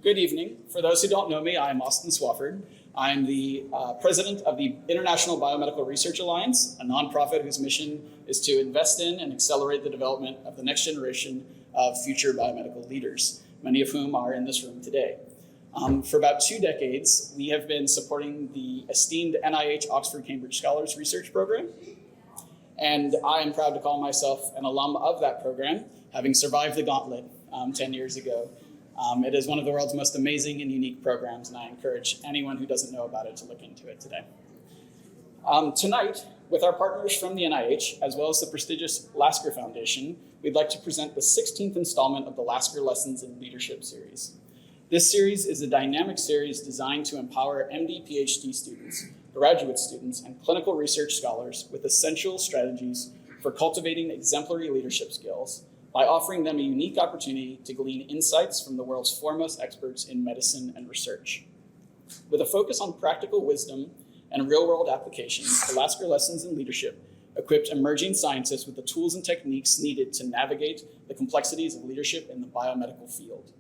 Good evening. For those who don't know me, I'm Austin Swafford. I'm the president of the International Biomedical Research Alliance, a nonprofit whose mission is to invest in and accelerate the development of the next generation of future biomedical leaders, many of whom are in this room today. For about 2 decades, we have been supporting the esteemed NIH Oxford Cambridge Scholars Research Program, and I am proud to call myself an alum of that program, having survived the gauntlet 10 years ago. It is one of the world's most amazing and unique programs, and I encourage anyone who doesn't know about it to look into it today. Tonight, with our partners from the NIH, as well as the prestigious Lasker Foundation, we'd like to present the 16th installment of the Lasker Lessons in Leadership series. This series is a dynamic series designed to empower MD, PhD students, graduate students, and clinical research scholars with essential strategies for cultivating exemplary leadership skills by offering them a unique opportunity to glean insights from the world's foremost experts in medicine and research. With a focus on practical wisdom and real-world applications, the Lasker Lessons in Leadership equipped emerging scientists with the tools and techniques needed to navigate the complexities of leadership in the biomedical field.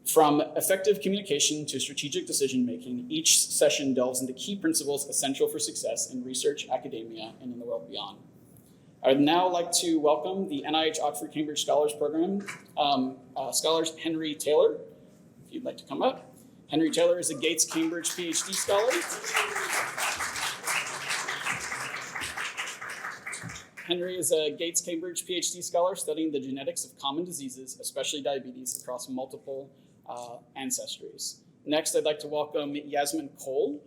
From effective communication to strategic decision-making, each session delves into key principles essential for success in research, academia, and in the world beyond. I would now like to welcome the NIH Oxford Cambridge Scholars Program scholars Henry Taylor, if you'd like to come up. Henry Taylor is a Gates Cambridge PhD scholar. Henry is a Gates Cambridge PhD scholar studying the genetics of common diseases, especially diabetes, across multiple ancestries. Next, I'd like to welcome Yasemin Cole.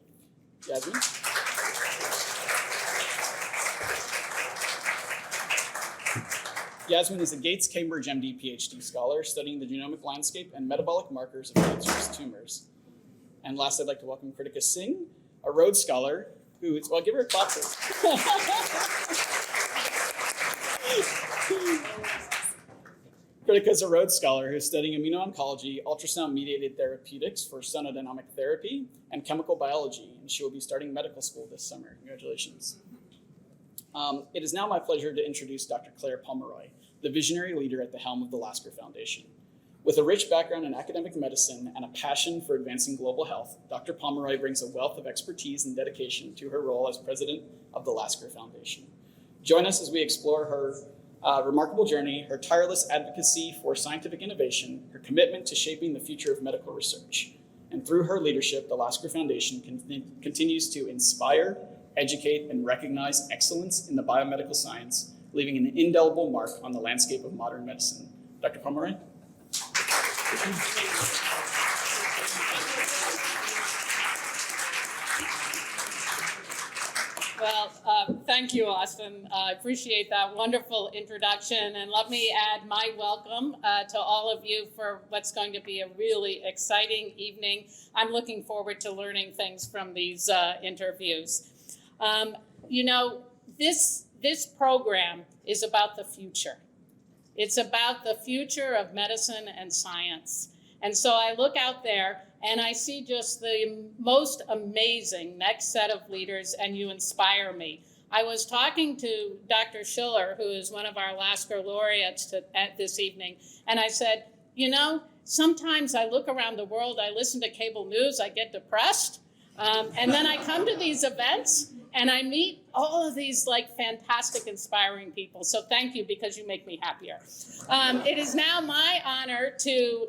Yasemin. Yasemin is a Gates Cambridge MD PhD scholar studying the genomic landscape and metabolic markers of cancerous tumors. And last, I'd like to welcome Kritika Singh, a Rhodes Scholar who is, well, give her a clap. Kritika is a Rhodes Scholar who's studying immuno-oncology, ultrasound-mediated therapeutics for sonodynamic therapy, and chemical biology, and she will be starting medical school this summer. Congratulations. It is now my pleasure to introduce Dr. Claire Pomeroy, the visionary leader at the helm of the Lasker Foundation. With a rich background in academic medicine and a passion for advancing global health, Dr. Pomeroy brings a wealth of expertise and dedication to her role as president of the Lasker Foundation. Join us as we explore her remarkable journey, her tireless advocacy for scientific innovation, her commitment to shaping the future of medical research. And through her leadership, the Lasker Foundation continues to inspire, educate, and recognize excellence in the biomedical science, leaving an indelible mark on the landscape of modern medicine. Dr. Pomeroy? Well, thank you, Austin. I appreciate that wonderful introduction. And let me add my welcome to all of you for what's going to be a really exciting evening. I'm looking forward to learning things from these interviews. You know, this program is about the future. It's about the future of medicine and science. And so I look out there and I see just the most amazing next set of leaders, and you inspire me. I was talking to Dr. Schiller, who is one of our Lasker laureates this evening, and I said, you know, sometimes I look around the world, I listen to cable news, I get depressed, and then I come to these events, and I meet all of these like fantastic, inspiring people. So thank you, because you make me happier. It is now my honor to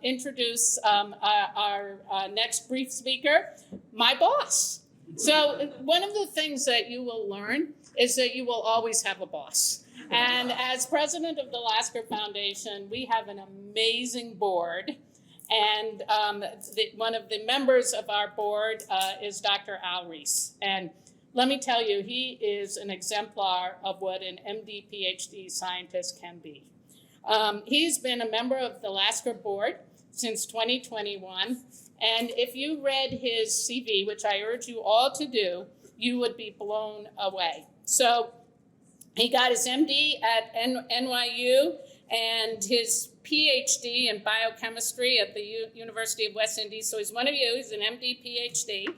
introduce our next brief speaker, my boss. So one of the things that you will learn is that you will always have a boss. And as president of the Lasker Foundation, we have an amazing board. And one of the members of our board is Dr. Al Reese. And let me tell you, he is an exemplar of what an MD, PhD scientist can be. He's been a member of the Lasker board since 2021. And if you read his CV, which I urge you all to do, you would be blown away. So he got his MD at NYU and his PhD in biochemistry at the University of West Indies. So he's one of you, he's an MD, PhD.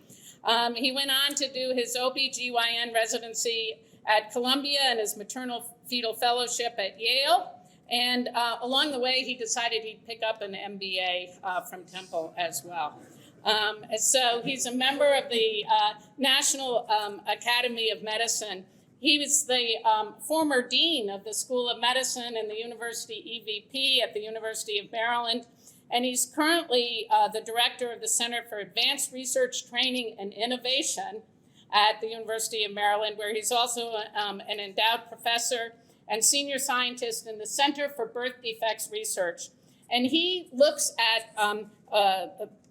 He went on to do his OBGYN residency at Columbia and his maternal fetal fellowship at Yale. And along the way, he decided he'd pick up an MBA from Temple as well. So he's a member of the National Academy of Medicine. He was the former dean of the School of Medicine and the University EVP at the University of Maryland. And he's currently the director of the Center for Advanced Research, Training, and Innovation at the University of Maryland, where he's also an endowed professor and senior scientist in the Center for Birth Defects Research. And he looks at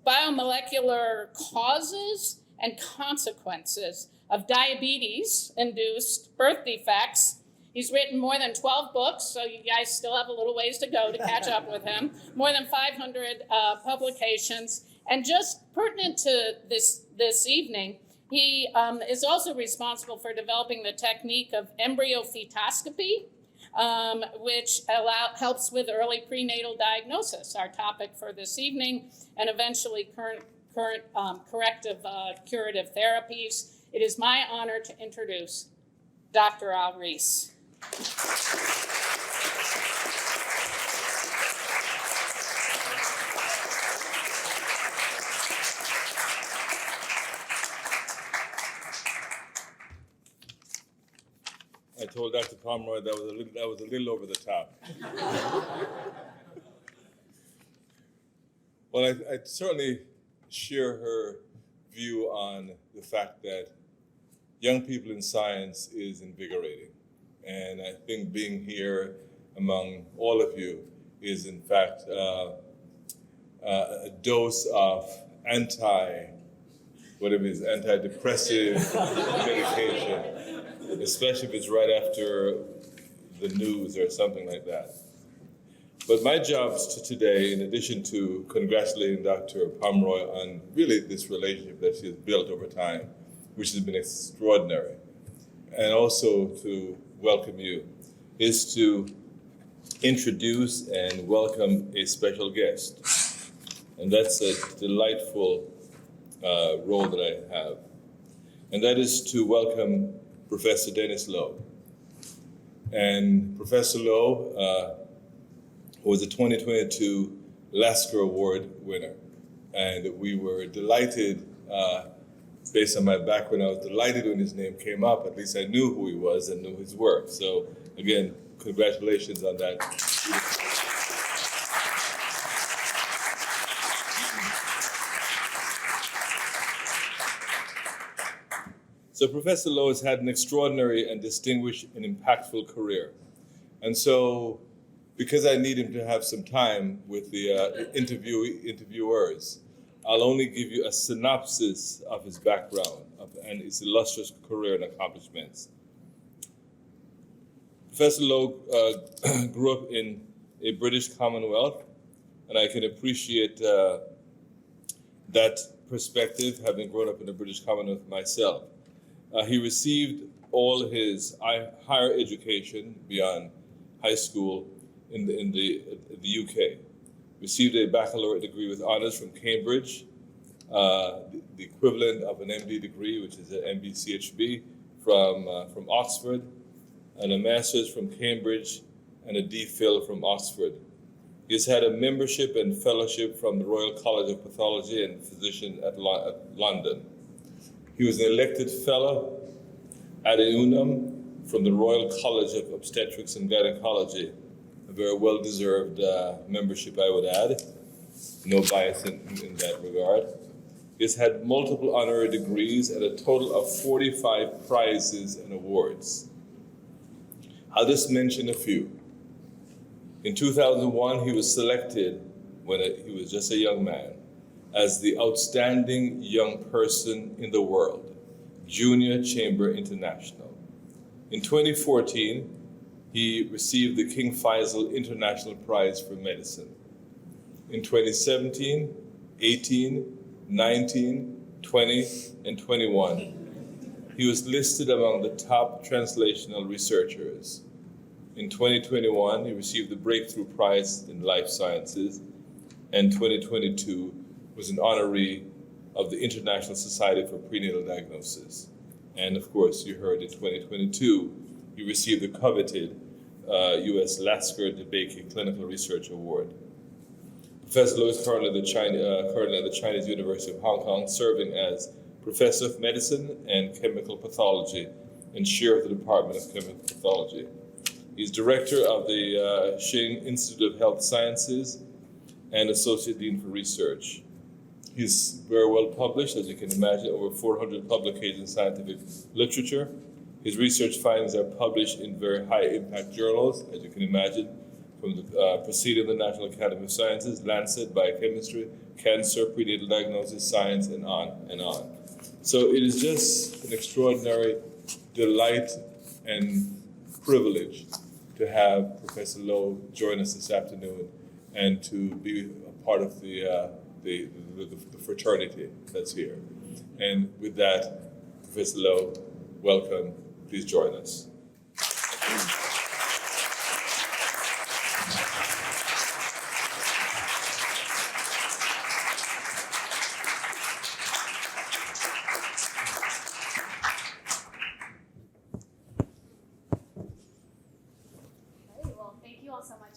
biomolecular causes and consequences of diabetes-induced birth defects. He's written more than 12 books, so you guys still have a little ways to go to catch up with him. More than 500 publications. And just pertinent to this evening, he is also responsible for developing the technique of embryo fetoscopy, which helps with early prenatal diagnosis, our topic for this evening, and eventually current corrective curative therapies. It is my honor to introduce Dr. Al Rees. I told Dr. Pomeroy that was a little over the top. Well, I certainly share her view on the fact that young people in science is invigorating. And I think being here among all of you is in fact a dose of antidepressive medication, especially if it's right after the news or something like that. But my job today, in addition to congratulating Dr. Pomeroy on really this relationship that she has built over time, which has been extraordinary, and also to welcome you, is to introduce and welcome a special guest. And that's a delightful role that I have. And that is to welcome Professor Dennis Lo. And Professor Lo was a 2022 Lasker Award winner. And we were delighted, based on my background, I was delighted when his name came up. At least I knew who he was and knew his work. So again, congratulations on that. So Professor Lo has had an extraordinary and distinguished and impactful career. And so, because I need him to have some time with the interviewers, I'll only give you a synopsis of his background and his illustrious career and accomplishments. Professor Lo grew up in a British Commonwealth, and I can appreciate that perspective, having grown up in the British Commonwealth myself. He received all his higher education beyond high school in the UK. Received a baccalaureate degree with honors from Cambridge, the equivalent of an MD degree, which is an MBCHB, from Oxford, and a master's from Cambridge, and a DPhil from Oxford. He's had a membership and fellowship from the Royal College of Pathology and Physician at London. He was an elected fellow ad unum from the Royal College of Obstetrics and Gynecology, a very well-deserved membership, I would add. No bias in that regard. He's had multiple honorary degrees and a total of 45 prizes and awards. I'll just mention a few. In 2001, he was selected, when he was just a young man, as the outstanding young person in the world, Junior Chamber International. In 2014, he received the King Faisal International Prize for Medicine. In 2017, 18, 19, 20, and 21, he was listed among the top translational researchers. In 2021, he received the Breakthrough Prize in Life Sciences, and 2022 was an honoree of the International Society for Prenatal Diagnosis. And of course, you heard in 2022, he received the coveted U.S. Lasker DeBakey Clinical Research Award. Professor Lo is currently at the Chinese University of Hong Kong, serving as Professor of Medicine and Chemical Pathology and Chair of the Department of Chemical Pathology. He's Director of the Singh Institute of Health Sciences and Associate Dean for Research. He's very well published, as you can imagine, over 400 publications in scientific literature. His research findings are published in very high-impact journals, as you can imagine, from the Proceedings of the National Academy of Sciences, Lancet, Biochemistry, Cancer, Prenatal Diagnosis, Science, and on and on. So it is just an extraordinary delight and privilege to have Professor Lo join us this afternoon and to be a part of the fraternity that's here. And with that, Professor Lo, welcome. Please join us.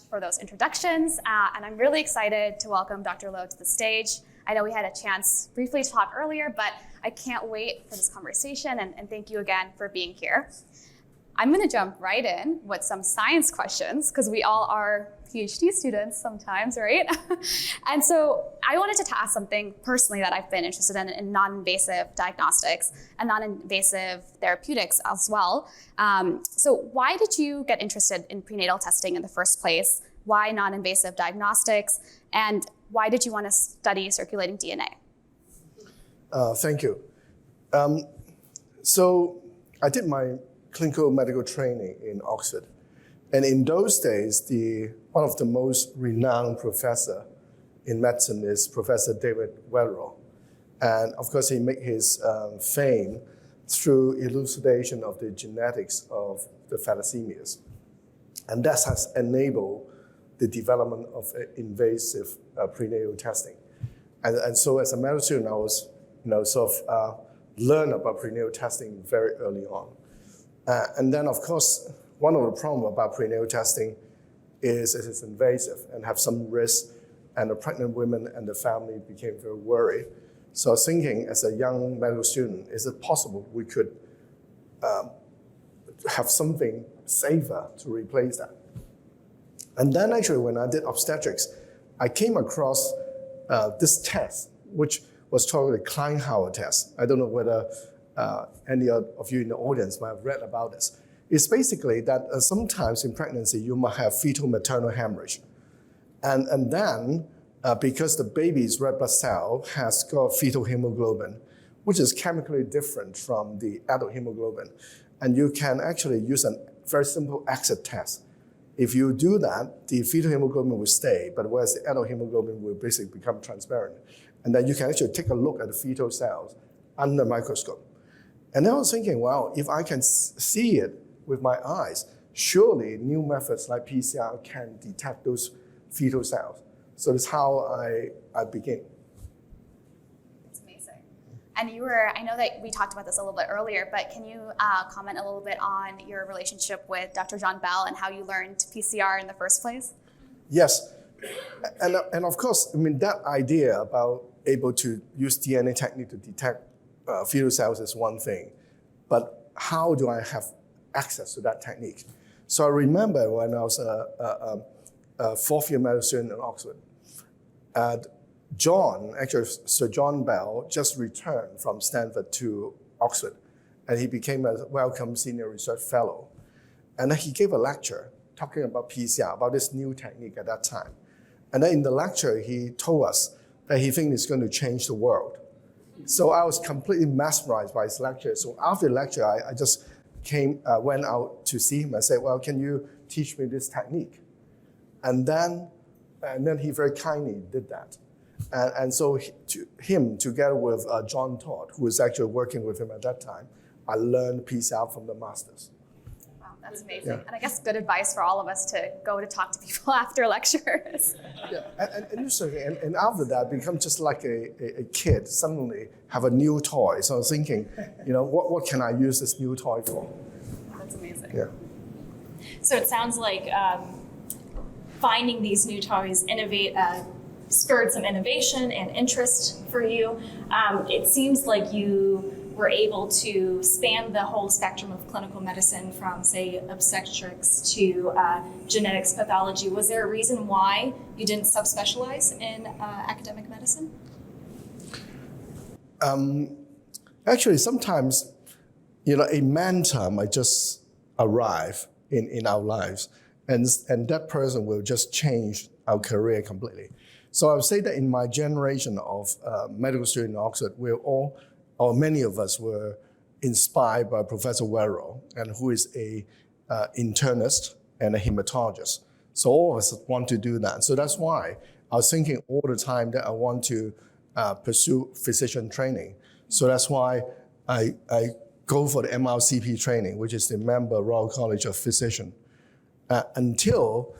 For those introductions, and I'm really excited to welcome Dr. Lo to the stage. I know we had a chance briefly to talk earlier, but I can't wait for this conversation, and thank you again for being here. I'm gonna jump right in with some science questions, because we all are PhD students sometimes, right? And so I wanted to ask something personally that I've been interested in non-invasive diagnostics and non-invasive therapeutics as well. So why did you get interested in prenatal testing in the first place? Why non-invasive diagnostics? And why did you want to study circulating DNA? Thank you. So I did my clinical medical training in Oxford. And in those days, one of the most renowned professor in medicine is Professor David Wehrle. And of course, he made his fame through elucidation of the genetics of the thalassemias. And that has enabled the development of invasive prenatal testing. And so as a medical student, I was learn about prenatal testing very early on. And then, of course, one of the problems about prenatal testing is it is invasive and have some risk, and the pregnant women and the family became very worried. So I was thinking, as a young medical student, is it possible we could have something safer to replace that? And then actually, when I did obstetrics, I came across this test, which was called the Klein-Howard test. I don't know whether any of you in the audience might have read about this. It's basically that sometimes in pregnancy, you might have fetal maternal hemorrhage. And then, because the baby's red blood cell has got fetal hemoglobin, which is chemically different from the adult hemoglobin, and you can actually use a very simple exit test. If you do that, the fetal hemoglobin will stay, but whereas the adult hemoglobin will basically become transparent. And then you can actually take a look at the fetal cells under a microscope. And then I was thinking, well, if I can see it with my eyes, surely new methods like PCR can detect those fetal cells. So that's how I began. It's amazing. And I know that we talked about this a little bit earlier, but can you comment a little bit on your relationship with Dr. John Bell and how you learned PCR in the first place? Yes. And of course, I mean, that idea about able to use DNA technique to detect fetal cells is one thing, but how do I have access to that technique? So I remember when I was a fourth-year medical student in Oxford, Sir John Bell just returned from Stanford to Oxford, and he became a welcome senior research fellow. And then he gave a lecture talking about PCR, about this new technique at that time. And then in the lecture, he told us that he thinks it's going to change the world. So I was completely mesmerized by his lecture. So after the lecture, I just went out to see him and said, well, can you teach me this technique? And then he very kindly did that. And so him, together with John Todd, who was actually working with him at that time, I learned PCR from the masters. Wow, that's amazing. Yeah. And I guess good advice for all of us to go to talk to people after lectures. Yeah, and after that, become just like a kid, suddenly have a new toy. So I was thinking, what can I use this new toy for? That's amazing. Yeah. So it sounds like finding these new toys spurred some innovation and interest for you. It seems like you were able to span the whole spectrum of clinical medicine from, say, obstetrics to genetics pathology. Was there a reason why you didn't subspecialize in academic medicine? Actually, sometimes, a mentor might just arrive in our lives, and that person will just change our career completely. So I would say that in my generation of medical students in Oxford, many of us were inspired by Professor Werrell, and who is a internist and a hematologist. So all of us want to do that. So that's why I was thinking all the time that I want to pursue physician training. So that's why I go for the MRCP training, which is the Member Royal College of Physicians. Until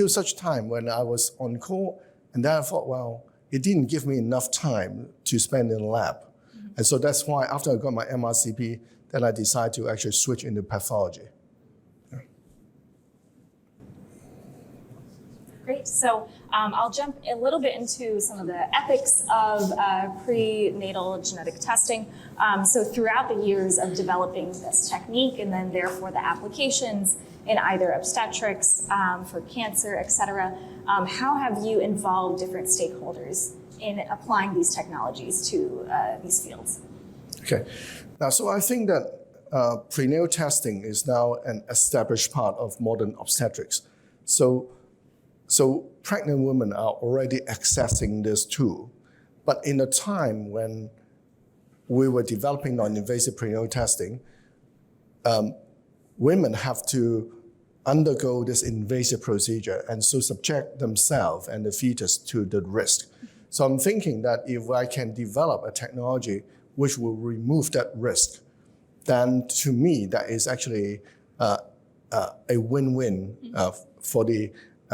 such time when I was on call, and then I thought, well, it didn't give me enough time to spend in the lab. And so that's why after I got my MRCP, then I decided to actually switch into pathology. Yeah. Great. So I'll jump a little bit into some of the ethics of prenatal genetic testing. So throughout the years of developing this technique and then therefore the applications in either obstetrics, for cancer, et cetera, how have you involved different stakeholders in applying these technologies to these fields? Okay. Now, so I think that prenatal testing is now an established part of modern obstetrics. So pregnant women are already accessing this tool. But in a time when we were developing non-invasive prenatal testing, women have to undergo this invasive procedure and so subject themselves and the fetus to the risk. So I'm thinking that if I can develop a technology which will remove that risk, then to me that is actually a win-win for the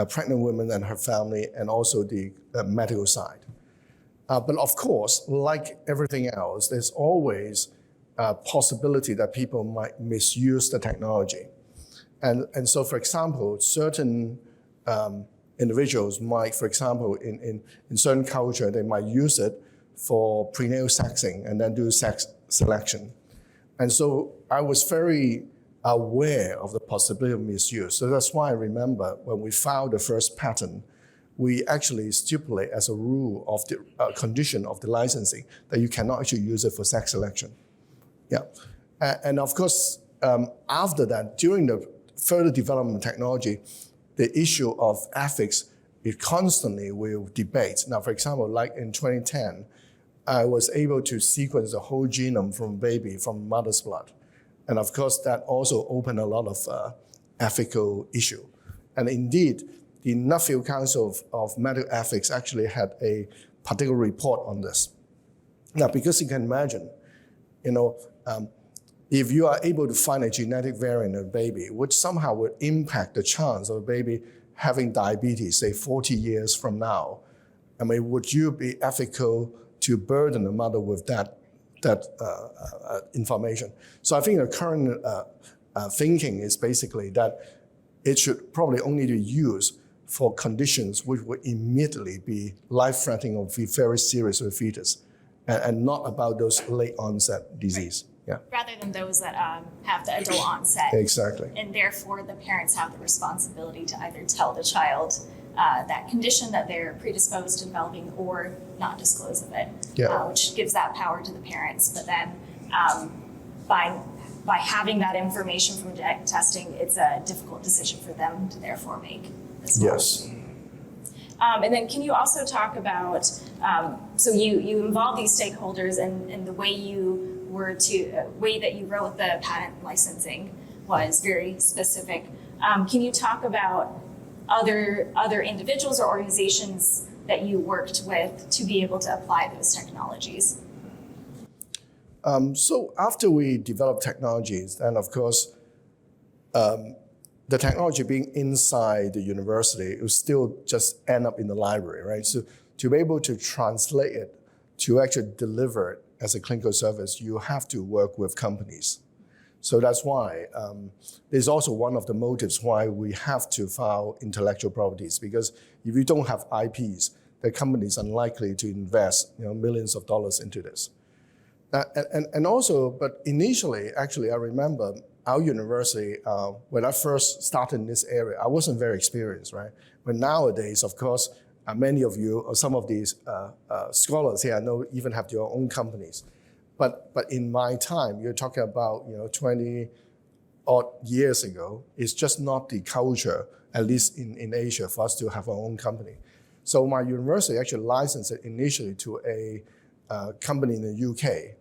pregnant woman and her family and also the medical side. But of course, like everything else, there's always a possibility that people might misuse the technology. And so, for example, certain individuals might, for example, in certain culture, they might use it for prenatal sexing and then do sex selection. And so I was very aware of the possibility of misuse. So that's why I remember when we filed the first patent, we actually stipulate as a rule of the condition of the licensing that you cannot actually use it for sex selection. Yeah. And of course, after that, during the further development of technology, the issue of ethics, it constantly will debate. Now, for example, like in 2010, I was able to sequence the whole genome from baby, from mother's blood. And of course, that also opened a lot of ethical issue. And indeed, the Nuffield Council of Medical Ethics actually had a particular report on this. Now, because you can imagine, if you are able to find a genetic variant in a baby, which somehow would impact the chance of a baby having diabetes, say 40 years from now, I mean, would you be ethical to burden the mother with that information? So I think the current thinking is basically that it should probably only be used for conditions which would immediately be life-threatening or be very serious for the fetus, and not about those late onset disease. Right. Yeah. Rather than those that have the adult onset. Exactly. And therefore the parents have the responsibility to either tell the child that condition that they're predisposed to developing or not disclose of it, which gives that power to the parents. But then by having that information from genetic testing, it's a difficult decision for them to therefore make as well. Yes. And then can you also talk about, so you involve these stakeholders and the way that you wrote the patent licensing was very specific. Can you talk about other individuals or organizations that you worked with to be able to apply those technologies? So after we developed technologies, then of course, the technology being inside the university, it would still just end up in the library, right? So to be able to translate it, to actually deliver it as a clinical service, you have to work with companies. So that's why there's also one of the motives why we have to file intellectual properties, because if you don't have IPs, the company is unlikely to invest millions of dollars into this. And also, but initially, actually, I remember our university, when I first started in this area, I wasn't very experienced, right? But nowadays, of course, many of you, or some of these scholars here, I know even have your own companies. But in my time, you're talking about 20 odd years ago, it's just not the culture, at least in Asia, for us to have our own company. So my university actually licensed it initially to a company in the UK.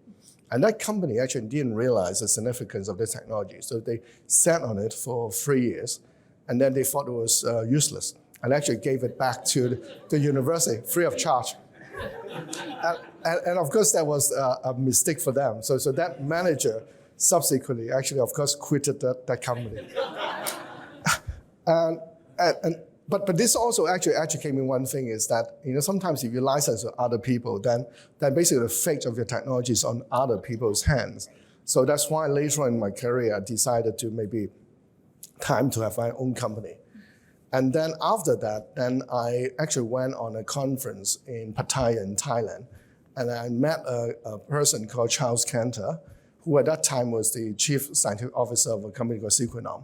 And that company actually didn't realize the significance of this technology. So they sat on it for 3 years, and then they thought it was useless, and actually gave it back to the university free of charge. And of course, that was a mistake for them. So that manager subsequently actually, of course, quitted that company. But this also actually educated me one thing is that, sometimes if you license to other people, then basically the fate of your technology is on other people's hands. So that's why later on in my career, I decided to maybe time to have my own company. And then after that, then I actually went on a conference in Pattaya in Thailand. And I met a person called Charles Cantor, who at that time was the chief scientific officer of a company called Sequenom.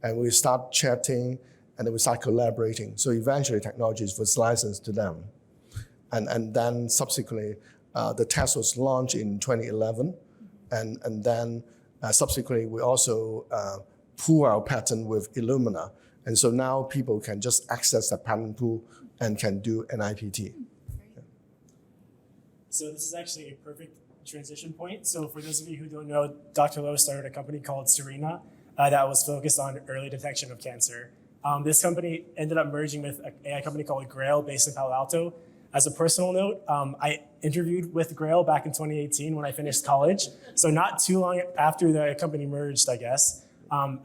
And we started chatting, and then we started collaborating. So eventually technology was licensed to them. And then subsequently, the test was launched in 2011. And then subsequently, we also pool our patent with Illumina. And so now people can just access the patent pool and can do an IPT. Yeah. So this is actually a perfect transition point. So for those of you who don't know, Dr. Lo started a company called Serena that was focused on early detection of cancer. This company ended up merging with an AI company called Grail based in Palo Alto. As a personal note, I interviewed with Grail back in 2018 when I finished college. So not too long after the company merged, I guess.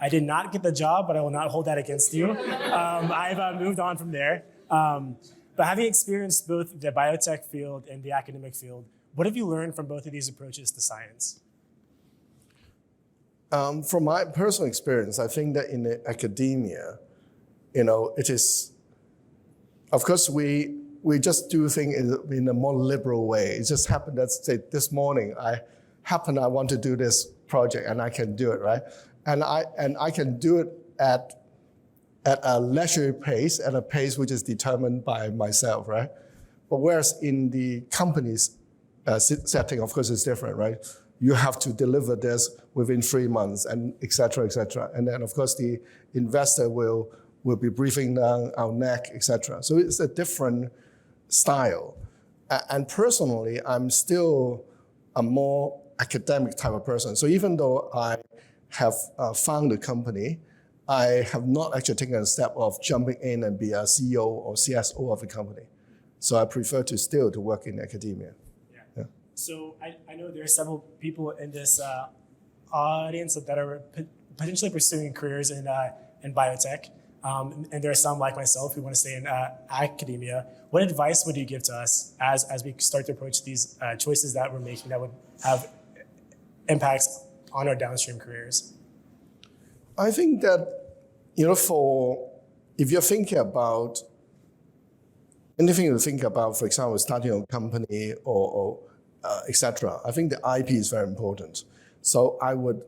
I did not get the job, but I will not hold that against you. I've moved on from there. But having experienced both the biotech field and the academic field, what have you learned from both of these approaches to science? From my personal experience, I think that in the academia, it is, of course, we just do things in a more liberal way. It just happened that, say, this morning, I want to do this project, and I can do it, right? And I can do it at a leisure pace, at a pace which is determined by myself, right? But whereas in the company's setting, of course, it's different, right? You have to deliver this within 3 months, and et cetera, et cetera. And then, of course, the investor will be breathing down our neck, et cetera. So it's a different style. And personally, I'm still a more academic type of person. So even though I have founded a company, I have not actually taken a step of jumping in and be a CEO or CSO of a company. So I prefer to work in academia. Yeah. So I know there are several people in this audience that are potentially pursuing careers in biotech. And there are some like myself who want to stay in academia. What advice would you give to us as we start to approach these choices that we're making that would have impacts on our downstream careers? I think that, if you're thinking about anything you think about, for example, starting a company or et cetera, I think the IP is very important. So I would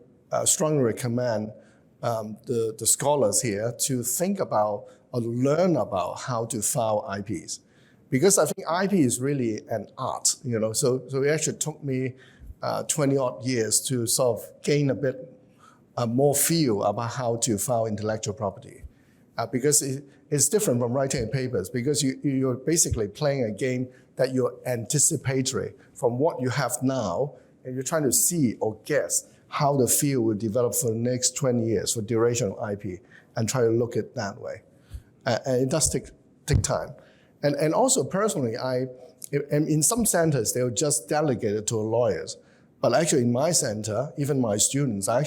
strongly recommend the scholars here to think about or learn about how to file IPs. Because I think IP is really an art, So it actually took me 20 odd years to sort of gain a bit more feel about how to file intellectual property. Because it's different from writing papers, because you're basically playing a game that you're anticipatory from what you have now, and you're trying to see or guess how the field will develop for the next 20 years for duration of IP, and try to look at it that way. And it does take time. And also personally, in some centers, they'll just delegate it to lawyers. But actually in my center, even my students, I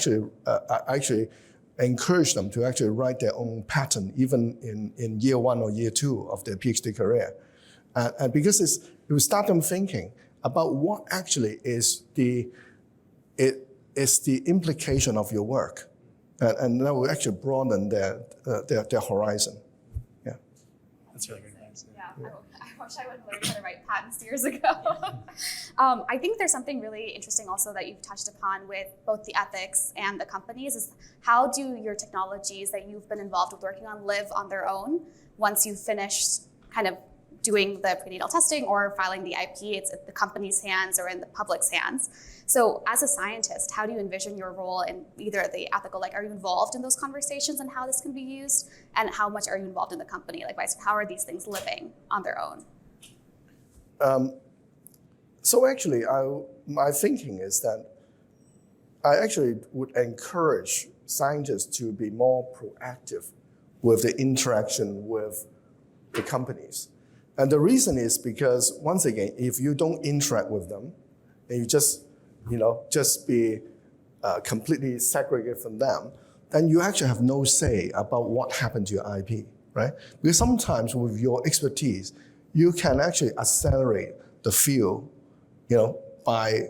actually encourage them to actually write their own patent, even in year 1 or year 2 of their PhD career. And because it will start them thinking about what actually is is the implication of your work. And that will actually broaden their horizon. Yeah. That's really good advice. Yeah, I wish I would have learned how to write patents years ago. I think there's something really interesting also that you've touched upon with both the ethics and the companies is how do your technologies that you've been involved with working on live on their own once you've finished kind of doing the prenatal testing or filing the IP, it's at the company's hands or in the public's hands. So as a scientist, how do you envision your role in either the ethical, like are you involved in those conversations and how this can be used? And how much are you involved in the company? Like how are these things living on their own? So actually, my thinking is that I actually would encourage scientists to be more proactive with the interaction with the companies. And the reason is because, once again, if you don't interact with them, and you just be completely segregated from them, then you actually have no say about what happened to your IP, right? Because sometimes with your expertise, you can actually accelerate the field, by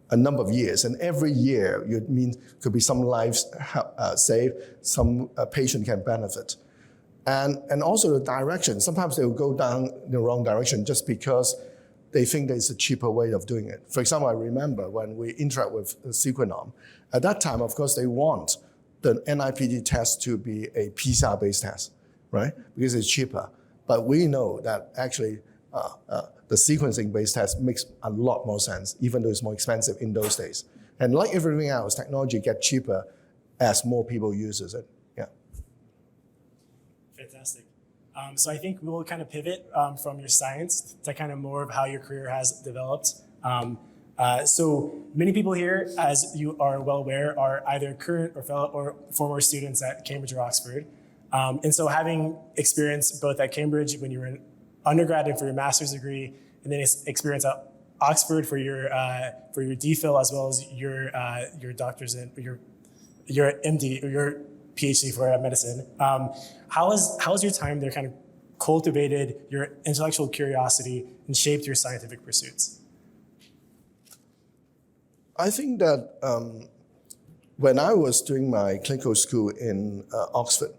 a number of years. And every year, could be some lives saved, some patient can benefit. And also the direction. Sometimes they will go down the wrong direction just because they think there's a cheaper way of doing it. For example, I remember when we interact with Sequenom, at that time, of course, they want the NIPT test to be a PCR-based test, right? Because it's cheaper. But we know that actually the sequencing-based test makes a lot more sense, even though it's more expensive in those days. And like everything else, technology gets cheaper as more people uses it. Yeah. Fantastic. So I think we'll kind of pivot from your science to kind of more of how your career has developed. So many people here, as you are well aware, are either current or fellow or former students at Cambridge or Oxford. And so having experience both at Cambridge when you were in undergrad and for your master's degree, and then experience at Oxford for your DPhil as well as your doctor's and your MD or your PhD for medicine. How has your time there kind of cultivated your intellectual curiosity and shaped your scientific pursuits? I think that when I was doing my clinical school in Oxford,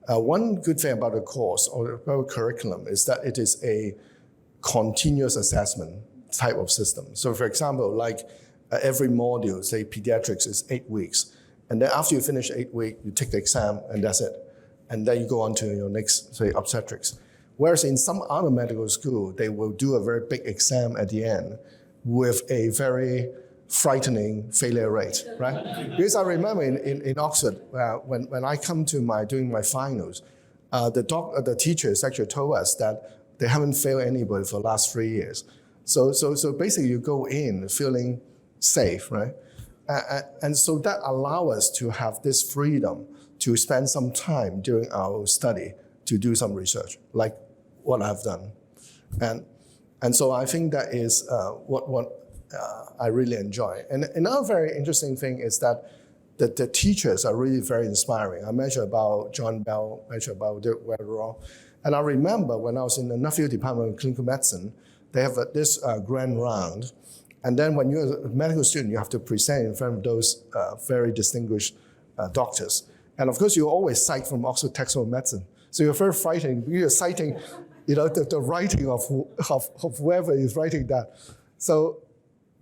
one good thing about the course or about the curriculum is that it is a continuous assessment type of system. So for example, like every module, say pediatrics is 8 weeks. And then after you finish 8 weeks, you take the exam and that's it. And then you go on to your next, say, obstetrics. Whereas in some other medical school, they will do a very big exam at the end with a very frightening failure rate, right? Because I remember in Oxford, when I come to doing my finals, the teachers actually told us that they haven't failed anybody for the last 3 years. So basically you go in feeling safe, right? And so that allows us to have this freedom to spend some time during our study to do some research, like what I've done. And so I think that is what I really enjoy. And another very interesting thing is that the teachers are really very inspiring. I mentioned about John Bell, I mentioned about Dirk Wetherall. And I remember when I was in the Nuffield Department of Clinical Medicine, they have this grand round. And then when you're a medical student, you have to present in front of those very distinguished doctors. And of course, you always cite from Oxford Textbook of Medicine. So you're very frightened. You're citing, the writing of whoever is writing that. So,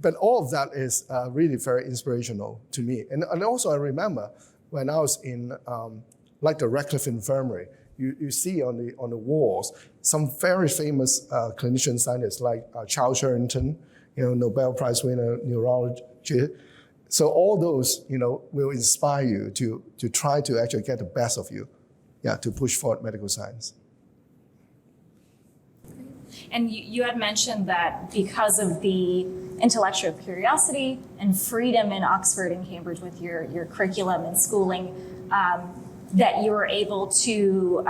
but all of that is really very inspirational to me. And also I remember when I was in like the Radcliffe Infirmary, you see on the walls some very famous clinician scientists like Charles Sherrington, Nobel Prize winner, neurology. So all those, will inspire you to try to actually get the best of you, to push forward medical science. And you had mentioned that because of the intellectual curiosity and freedom in Oxford and Cambridge with your curriculum and schooling, that you were able to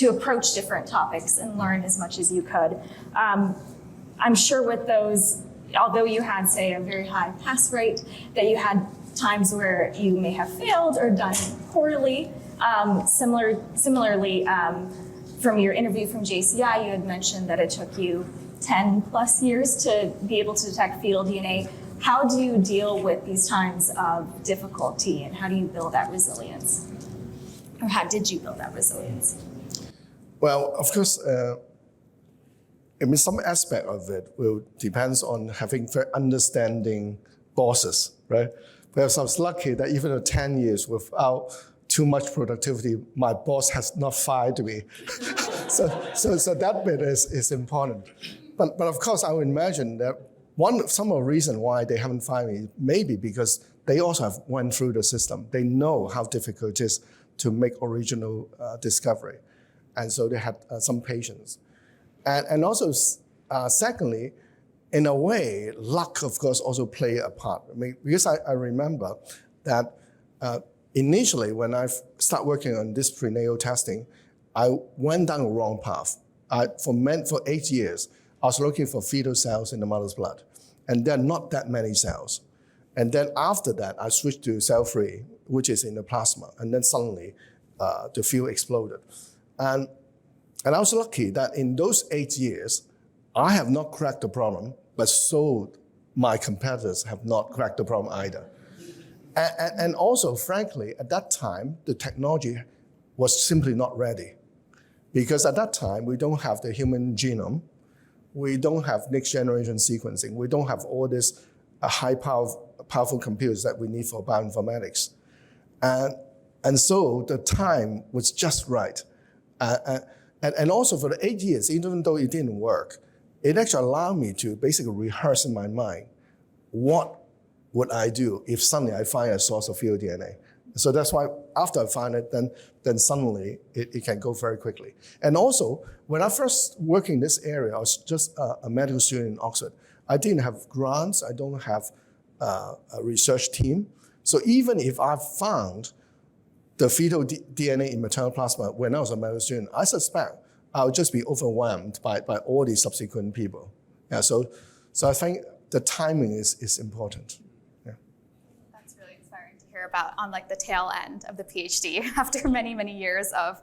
approach different topics and learn as much as you could. I'm sure with those, although you had, say, a very high pass rate, that you had times where you may have failed or done poorly. Similarly, from your interview from JCI, you had mentioned that it took you 10 plus years to be able to detect fetal DNA. how do you deal with these times of difficulty, and how do you build that resilience? Or how did you build that resilience? Well, of course, some aspect of it will depends on having very understanding bosses, right? Because I was lucky that even in 10 years without too much productivity, my boss has not fired me. so that bit is important. But of course, I would imagine that some of the reason why they haven't fired me maybe because they also have went through the system. They know how difficult it is to make original discovery. And so they had some patience. And also, secondly, in a way, luck, of course, also play a part. I mean, because I remember that initially when I started working on this prenatal testing, I went down the wrong path. For 8 years, I was looking for fetal cells in the mother's blood, and there are not that many cells. And then after that, I switched to cell-free, which is in the plasma, and then suddenly the field exploded. And I was lucky that in those 8 years, I have not cracked the problem, but so my competitors have not cracked the problem either. And also, frankly, at that time, the technology was simply not ready. Because at that time, we don't have the human genome. We don't have next generation sequencing. We don't have all this powerful computers that we need for bioinformatics. And so the time was just right. And also for the 8 years, even though it didn't work, it actually allowed me to basically rehearse in my mind, what would I do if suddenly I find a source of fetal DNA? So that's why after I find it, then suddenly it can go very quickly. And also, when I first worked in this area, I was just a medical student in Oxford. I didn't have grants, I don't have a research team. So even if I found the fetal DNA in maternal plasma when I was a medical student, I suspect I would just be overwhelmed by all these subsequent people. Yeah, so I think the timing is important. Yeah. That's really inspiring to hear about on like the tail end of the PhD after many, many years of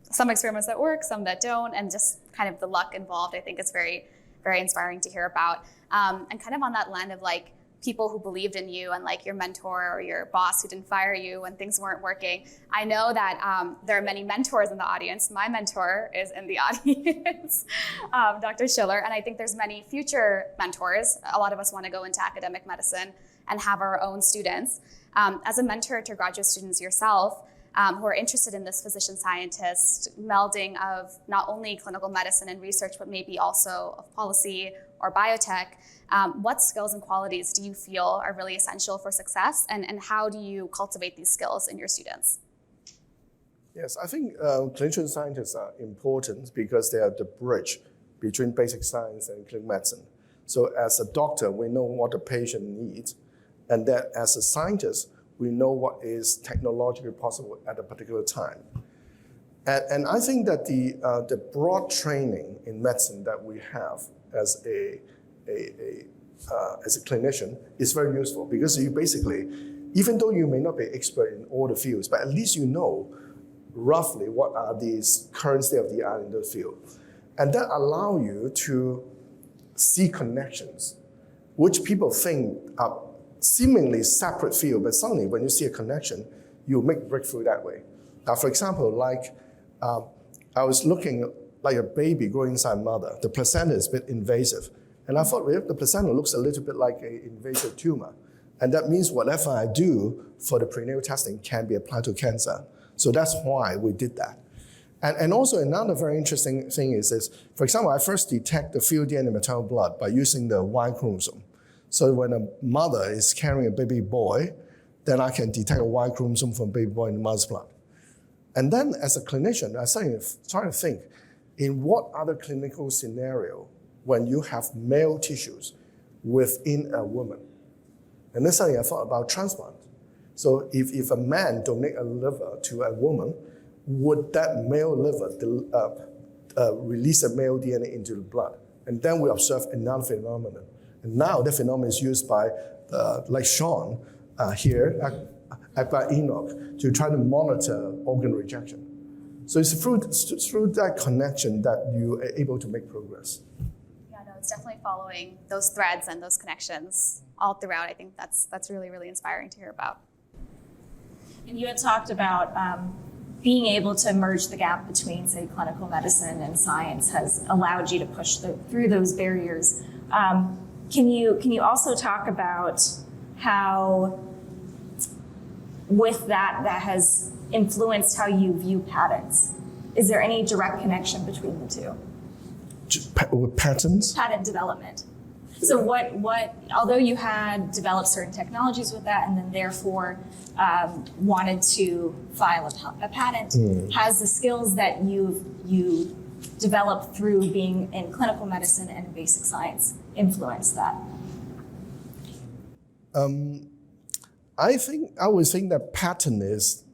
some experiments that work, some that don't, and just kind of the luck involved. I think it's very, very inspiring to hear about. And kind of on that land of like people who believed in you and like your mentor or your boss who didn't fire you when things weren't working. I know that there are many mentors in the audience. My mentor is in the audience, Dr. Schiller, and I think there's many future mentors. A lot of us want to go into academic medicine and have our own students. As a mentor to graduate students yourself, who are interested in this physician-scientist melding of not only clinical medicine and research, but maybe also of policy or biotech, what skills and qualities do you feel are really essential for success, and how do you cultivate these skills in your students? Yes, I think clinician scientists are important because they are the bridge between basic science and clinical medicine. So as a doctor, we know what the patient needs, and that as a scientist, we know what is technologically possible at a particular time. And I think that the broad training in medicine that we have as a clinician is very useful because you basically, even though you may not be expert in all the fields, but at least you know roughly what are these current state of the art in the field. And that allow you to see connections, which people think are seemingly separate field, but suddenly when you see a connection, you make breakthrough that way. Now, for example, like I was looking like a baby growing inside mother. The placenta is a bit invasive. And I thought, well, the placenta looks a little bit like an invasive tumor. And that means whatever I do for the prenatal testing can be applied to cancer. So that's why we did that. And also another very interesting thing is, for example, I first detect the fetal DNA in maternal blood by using the Y chromosome. So when a mother is carrying a baby boy, then I can detect a Y chromosome from baby boy in the mother's blood. And then as a clinician, I started trying to think, in what other clinical scenario when you have male tissues within a woman? And then suddenly I thought about transplant. So if a man donate a liver to a woman, would that male liver release a male DNA into the blood? And then we observe another phenomenon. And now that phenomenon is used by, like Sean here at Enoch, to try to monitor organ rejection. So it's through that connection that you are able to make progress. Yeah, no, it's definitely following those threads and those connections all throughout. I think that's really, really inspiring to hear about. And you had talked about being able to merge the gap between, say, clinical medicine and science has allowed you to push through those barriers. Can you also talk about how, with that has influenced how you view patents? Is there any direct connection between the two? With patents? Patent development. So what, although you had developed certain technologies with that and then therefore wanted to file a patent, has the skills that you developed through being in clinical medicine and in basic science influenced that? I always think that patent is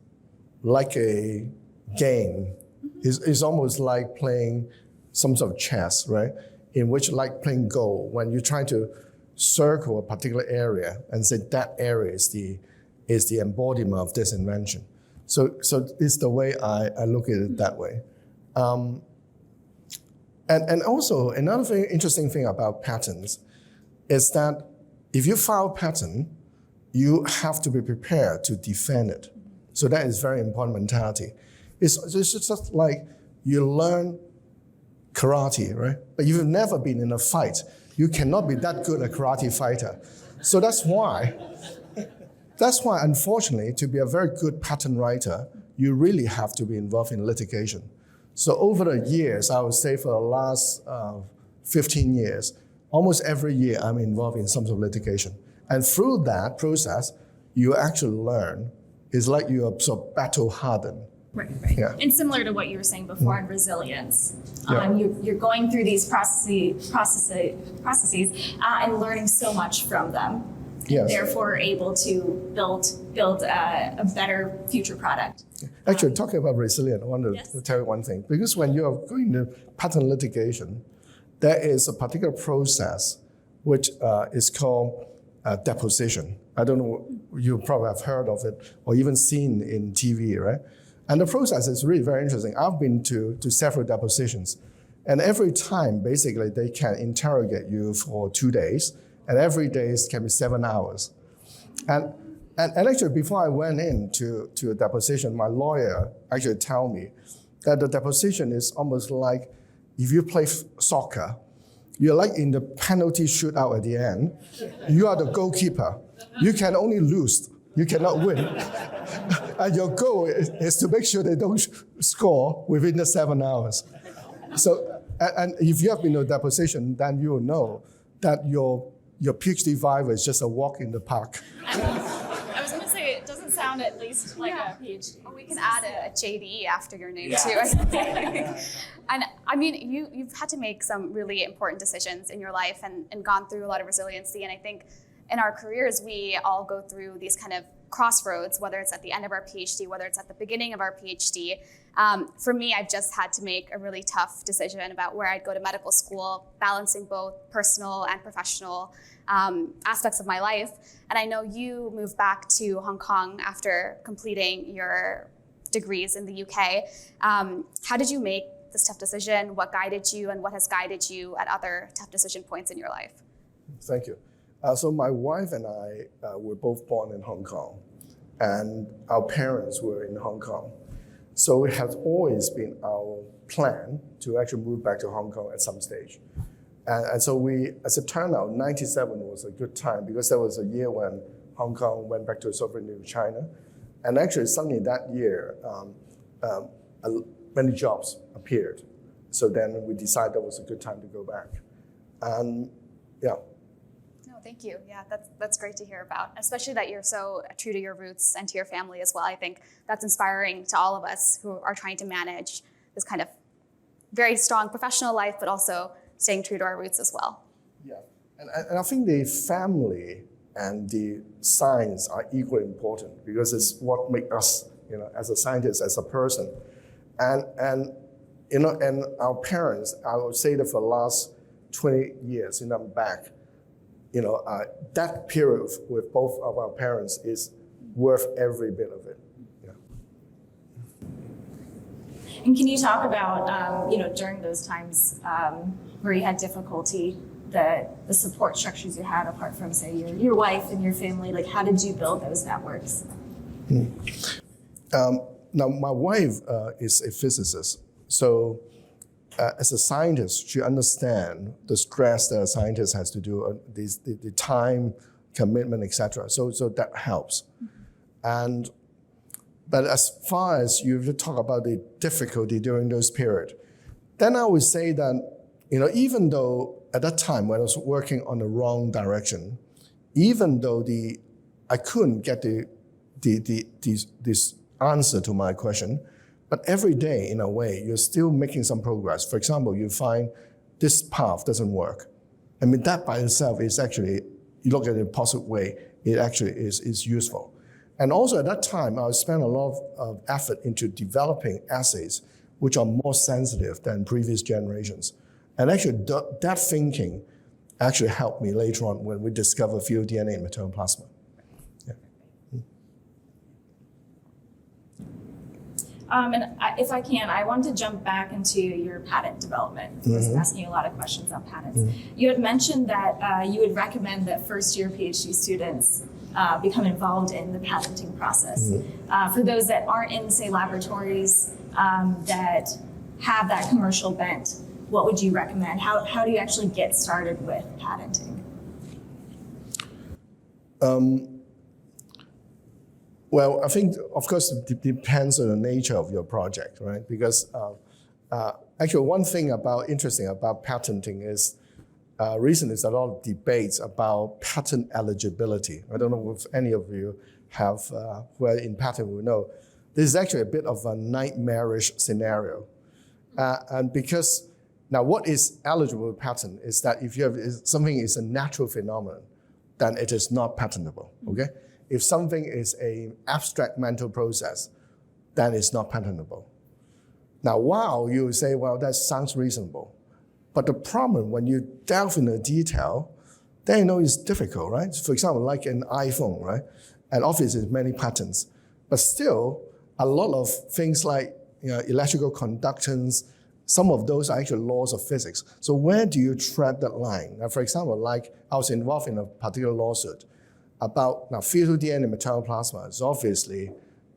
like a game. It's almost like playing some sort of chess, right? In which, like playing Go, when you're trying to circle a particular area and say that area is the embodiment of this invention. So it's the way I look at it that way. And also another very interesting thing about patents is that if you file a patent, you have to be prepared to defend it. So that is very important mentality. It's just like you learn karate, right? But if you've never been in a fight, you cannot be that good a karate fighter. So that's why, unfortunately, to be a very good patent writer, you really have to be involved in litigation. So over the years, I would say for the last 15 years, almost every year I'm involved in some sort of litigation. And through that process, you actually learn. It's like you are sort of battle hardened. Right. Yeah. And similar to what you were saying before on resilience, Yeah. you're going through these processes and learning so much from them, and Yes. therefore able to build a better future product. Actually, talking about resilience, I want to tell you one thing. Because when you are going to patent litigation, there is a particular process which is called deposition. I don't know, you probably have heard of it or even seen in TV, right? And the process is really very interesting. I've been to several depositions, and every time, basically, they can interrogate you for 2 days, and every day can be 7 hours. And actually, before I went into a deposition, my lawyer actually told me that the deposition is almost like if you play soccer, you're like in the penalty shootout at the end. You are the goalkeeper. You can only lose. You cannot win. And your goal is to make sure they don't score within the 7 hours. So, and if you have been in a deposition, then you will know that your PhD viva is just a walk in the park. I was going to say, it doesn't sound at least like a PhD. We can add a JD after your name too. And I mean, you've had to make some really important decisions in your life and gone through a lot of resiliency. And I think in our careers, we all go through these kind of crossroads, whether it's at the end of our PhD, whether it's at the beginning of our PhD. For me, I've just had to make a really tough decision about where I'd go to medical school, balancing both personal and professional aspects of my life. And I know you moved back to Hong Kong after completing your degrees in the UK. How did you make this tough decision? What guided you, and what has guided you at other tough decision points in your life? Thank you. So my wife and I were both born in Hong Kong, and our parents were in Hong Kong. So it has always been our plan to actually move back to Hong Kong at some stage. And so we, as it turned out, 97 was a good time because that was a year when Hong Kong went back to sovereignty of China. And actually suddenly that year, many jobs appeared. So then we decided that was a good time to go back. And yeah. Thank you. Yeah, that's great to hear about, especially that you're so true to your roots and to your family as well. I think that's inspiring to all of us who are trying to manage this kind of very strong professional life, but also staying true to our roots as well. Yeah, and I think the family and the science are equally important because it's what makes us, as a scientist, as a person. And our parents, I would say that for the last 20 years, I'm back, that period with both of our parents is worth every bit of it. Yeah. And can you talk about, during those times where you had difficulty the support structures you had apart from, say, your wife and your family? Like, how did you build those networks? Now, my wife is a physicist, so as a scientist, she understands the stress that a scientist has to do, the time commitment, etc. So that helps. But as far as you talk about the difficulty during those periods, then I would say that, even though at that time when I was working on the wrong direction, even though I couldn't get this answer to my question, but every day, in a way, you're still making some progress. For example, you find this path doesn't work. I mean, that by itself is actually, you look at it in a positive way, it actually is useful. And also at that time, I spent a lot of effort into developing assays which are more sensitive than previous generations. And actually, that thinking actually helped me later on when we discovered fetal DNA in maternal plasma. If I can, I want to jump back into your patent development. I was asking you a lot of questions on patents. You had mentioned that you would recommend that first-year PhD students become involved in the patenting process. For those that aren't in, say, laboratories that have that commercial bent, what would you recommend? How do you actually get started with patenting? Well, I think, of course, it depends on the nature of your project, right? Because actually, one thing interesting about patenting is recently there's a lot of debates about patent eligibility. I don't know if any of you have, who are in patent will know. This is actually a bit of a nightmarish scenario. And because, now what is eligible with patent is that if something is a natural phenomenon, then it is not patentable, okay? If something is an abstract mental process, then it's not patentable. Now, while you say, well, that sounds reasonable, but the problem when you delve into detail, then it's difficult, right? For example, like an iPhone, right? And obviously many patents, but still a lot of things like electrical conductance, some of those are actually laws of physics. So where do you tread that line? Now, for example, like I was involved in a particular lawsuit about fetal DNA in maternal plasma is obviously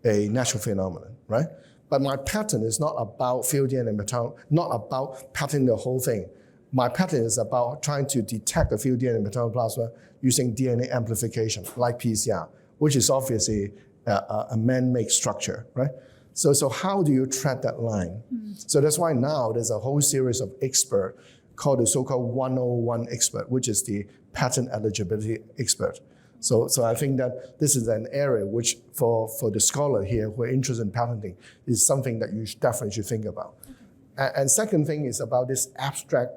a natural phenomenon, right? But my patent is not about fetal DNA in maternal, not about patenting the whole thing. My patent is about trying to detect the fetal DNA in maternal plasma using DNA amplification, like PCR, which is obviously a man-made structure, right? So how do you tread that line? So that's why now there's a whole series of experts called the so-called 101 expert, which is the patent eligibility expert. So I think that this is an area which for the scholar here who are interested in patenting is something that you definitely should think about. And second thing is about this abstract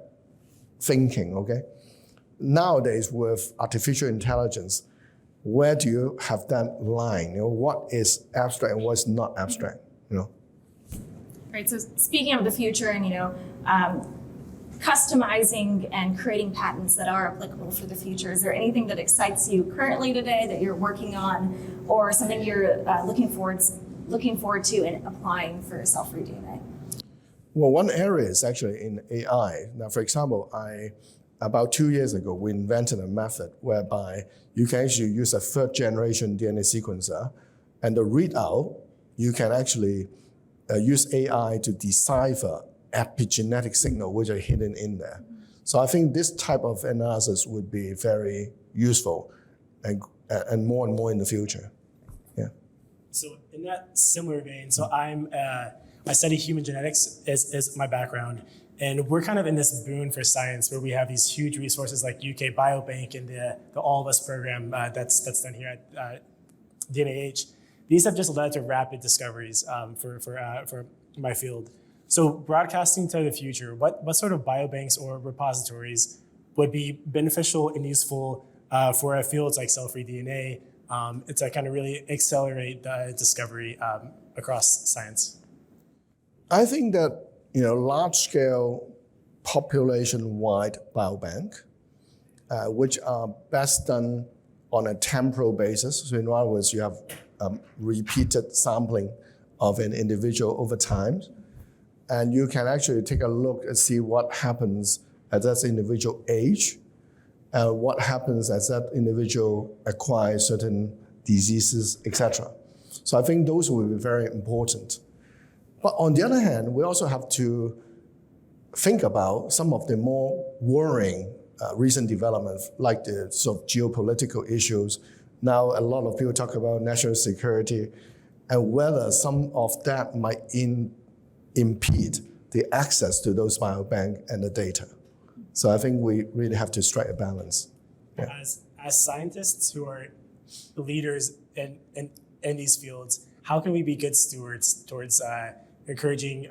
thinking, okay? Nowadays with artificial intelligence, where do you have that line? What is abstract and what's not abstract, Right, so speaking of the future and, customizing and creating patents that are applicable for the future. Is there anything that excites you currently today that you're working on, or something you're looking forward to in applying for cell-free DNA? Well, one area is actually in AI. Now, for example, about 2 years ago, we invented a method whereby you can actually use a third-generation DNA sequencer, and the readout, you can actually use AI to decipher epigenetic signal which are hidden in there. So I think this type of analysis would be very useful and more in the future. Yeah. So in that similar vein, so I study human genetics is my background, and we're kind of in this boon for science where we have these huge resources like UK Biobank and the All of Us program that's done here at DNAH. These have just led to rapid discoveries for my field. So broadcasting to the future, what sort of biobanks or repositories would be beneficial and useful for a field like cell-free DNA to kind of really accelerate the discovery across science? I think that large-scale population-wide biobank, which are best done on a temporal basis. So in other words, you have repeated sampling of an individual over time. And you can actually take a look and see what happens at that individual age what happens as that individual acquires certain diseases, etc. So I think those will be very important. But on the other hand, we also have to think about some of the more worrying recent developments, like the sort of geopolitical issues. Now, a lot of people talk about national security and whether some of that might impede the access to those biobank and the data. So I think we really have to strike a balance. Yeah. As scientists who are leaders in these fields, how can we be good stewards towards encouraging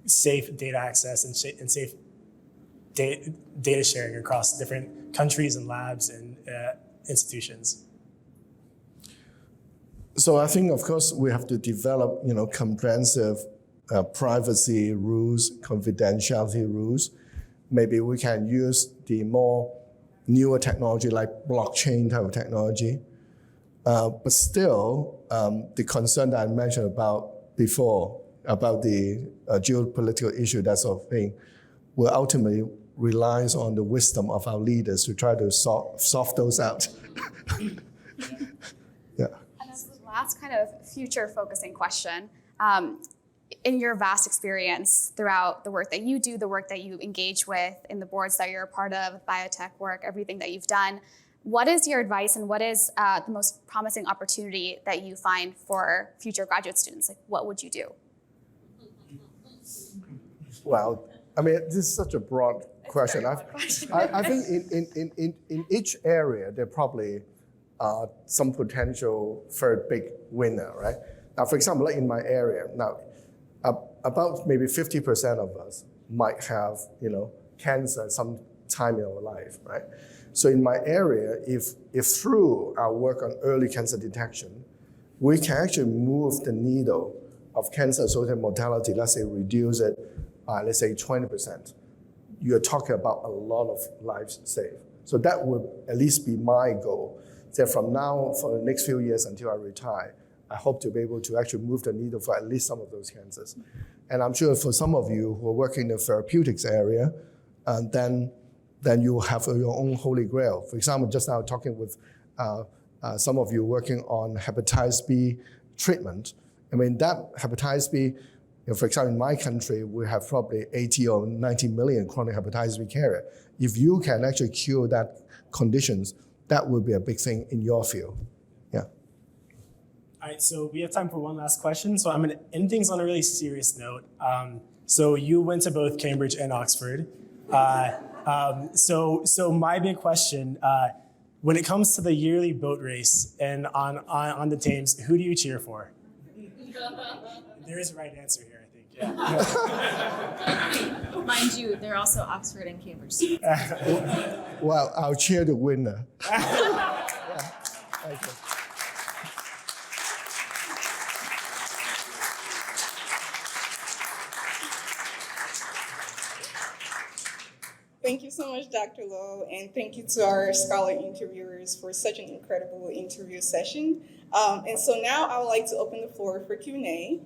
safe data access and safe data sharing across different countries and labs and institutions? So I think, of course, we have to develop, comprehensive privacy rules, confidentiality rules. Maybe we can use the more newer technology like blockchain type of technology. But still, the concern that I mentioned about before, about the geopolitical issue, that sort of thing, will ultimately relies on the wisdom of our leaders to try to solve those out. Yeah. And as the last kind of future-focusing question, in your vast experience throughout the work that you do, the work that you engage with, in the boards that you're a part of, biotech work, everything that you've done, what is your advice and what is the most promising opportunity that you find for future graduate students? Like, what would you do? Well, I mean, this is such a broad question. I think in each area, there probably are some potential very big winner, right? Now, for example, like in my area, now, about maybe 50% of us might have, cancer some time in our life, right? So in my area, if through our work on early cancer detection, we can actually move the needle of cancer-associated mortality, let's say reduce it by, let's say 20%, you're talking about a lot of lives saved. So that would at least be my goal. So from now, for the next few years until I retire, I hope to be able to actually move the needle for at least some of those cancers. And I'm sure for some of you who are working in the therapeutics area, then you have your own holy grail. For example, just now talking with some of you working on hepatitis B treatment. I mean, that hepatitis B, for example, in my country, we have probably 80 or 90 million chronic hepatitis B carrier. If you can actually cure that conditions, that would be a big thing in your field. Yeah. All right, so we have time for one last question. So I'm going to end things on a really serious note. So you went to both Cambridge and Oxford. So my big question, when it comes to the yearly boat race and on the Thames, who do you cheer for? There is a right answer here, I think. Yeah. Mind you, they're also Oxford and Cambridge students. Well, I'll cheer the winner. Yeah. Thank you. Thank you so much, Dr. Lo, and thank you to our scholar interviewers for such an incredible interview session. And so now I would like to open the floor for Q&A.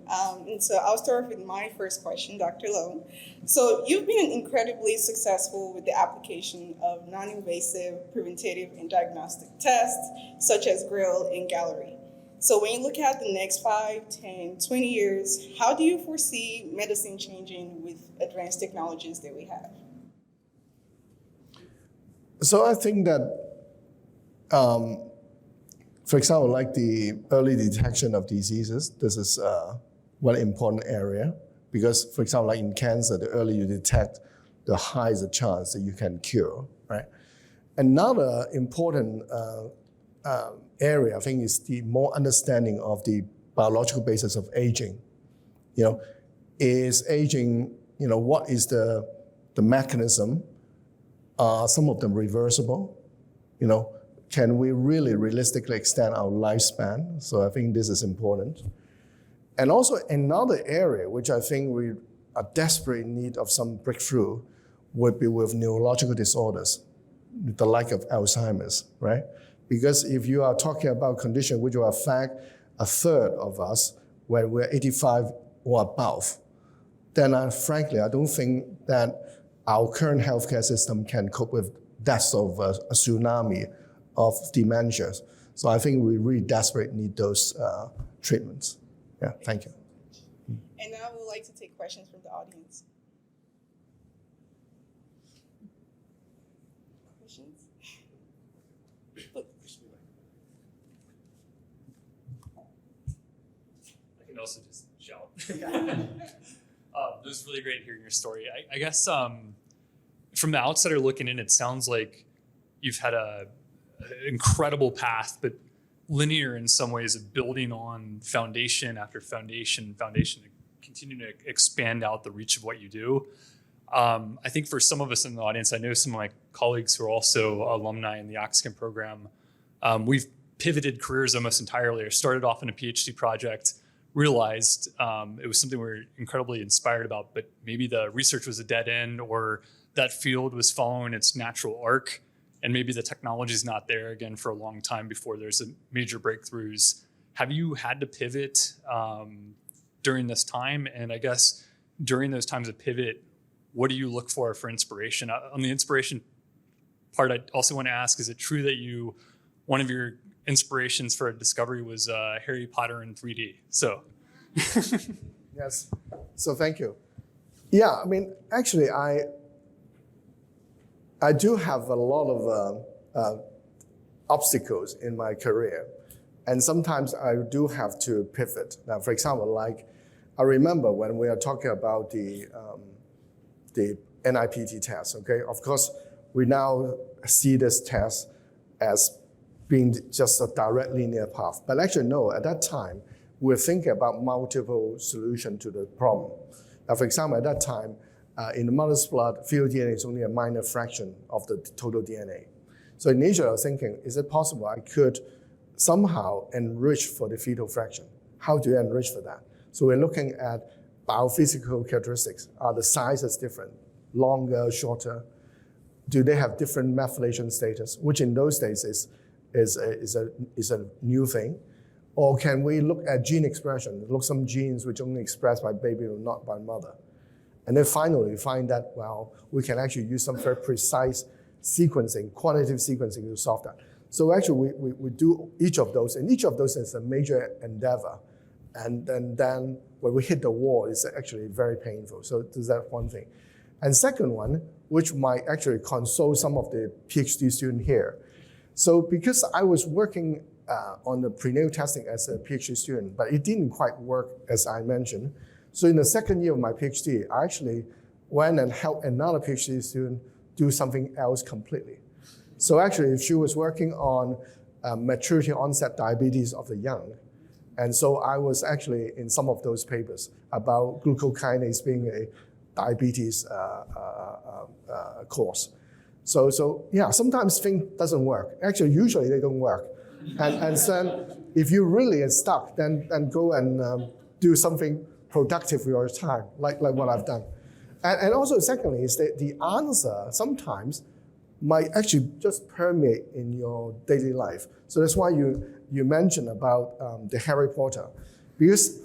And so I'll start with my first question, Dr. Lo. So you've been incredibly successful with the application of non-invasive preventative and diagnostic tests, such as Grill and Gallery. So when you look at the next 5, 10, 20 years, how do you foresee medicine changing with advanced technologies that we have? So I think that, for example, like the early detection of diseases, this is one important area because, for example, like in cancer, the earlier you detect, the higher the chance that you can cure, right? Another important area, I think, is the more understanding of the biological basis of aging. Is aging, what is the mechanism? Are some of them reversible? Can we really realistically extend our lifespan? So I think this is important. And also another area which I think we are desperately in need of some breakthrough would be with neurological disorders, the like of Alzheimer's, right? Because if you are talking about conditions which will affect a third of us when we're 85 or above, then frankly, I don't think that our current healthcare system can cope with deaths of a tsunami of dementias. So I think we really desperately need those treatments. Yeah, thank you. And now I would like to take questions from the audience. Questions? I can also just shout. It was really great hearing your story. I guess from the outsider looking in, it sounds like you've had an incredible path, but linear in some ways of building on foundation after foundation to continue to expand out the reach of what you do. I think for some of us in the audience, I know some of my colleagues who are also alumni in the Oxygen program, we've pivoted careers almost entirely. I started off in a PhD project, realized it was something we were incredibly inspired about, but maybe the research was a dead end or that field was following its natural arc, and maybe the technology is not there again for a long time before there's a major breakthroughs. Have you had to pivot during this time? And I guess during those times of pivot, what do you look for inspiration? On the inspiration part, I also want to ask, is it true that one of your inspirations for a discovery was Harry Potter in 3D? So. Yes, so thank you. Yeah, I mean, actually, I do have a lot of obstacles in my career, and sometimes I do have to pivot. Now, for example, like I remember when we are talking about the NIPT test, okay? Of course, we now see this test as being just a direct linear path. But actually, no, at that time, we were thinking about multiple solutions to the problem. Now, for example, at that time, in the mother's blood, fetal DNA is only a minor fraction of the total DNA. So initially, I was thinking, is it possible I could somehow enrich for the fetal fraction? How do you enrich for that? So we're looking at biophysical characteristics. Are the sizes different? Longer, shorter? Do they have different methylation status, which in those days is a new thing? Or can we look at gene expression, look some genes which only expressed by baby or not by mother? And then finally, we find that, well, we can actually use some very precise sequencing, quantitative sequencing to solve that. So actually, we do each of those, and each of those is a major endeavor. And then when we hit the wall, it's actually very painful. So there's that one thing. And second one, which might actually console some of the PhD students here. So because I was working on the prenatal testing as a PhD student, but it didn't quite work as I mentioned. So in the second year of my PhD, I actually went and helped another PhD student do something else completely. So actually, she was working on maturity onset diabetes of the young. And so I was actually in some of those papers about glucokinase being a diabetes cause. So yeah, sometimes things doesn't work. Actually, usually they don't work. And then if you really are stuck, then go and do something productive with your time, like what I've done. And also secondly is that the answer sometimes might actually just permeate in your daily life. So that's why you mentioned about the Harry Potter. Because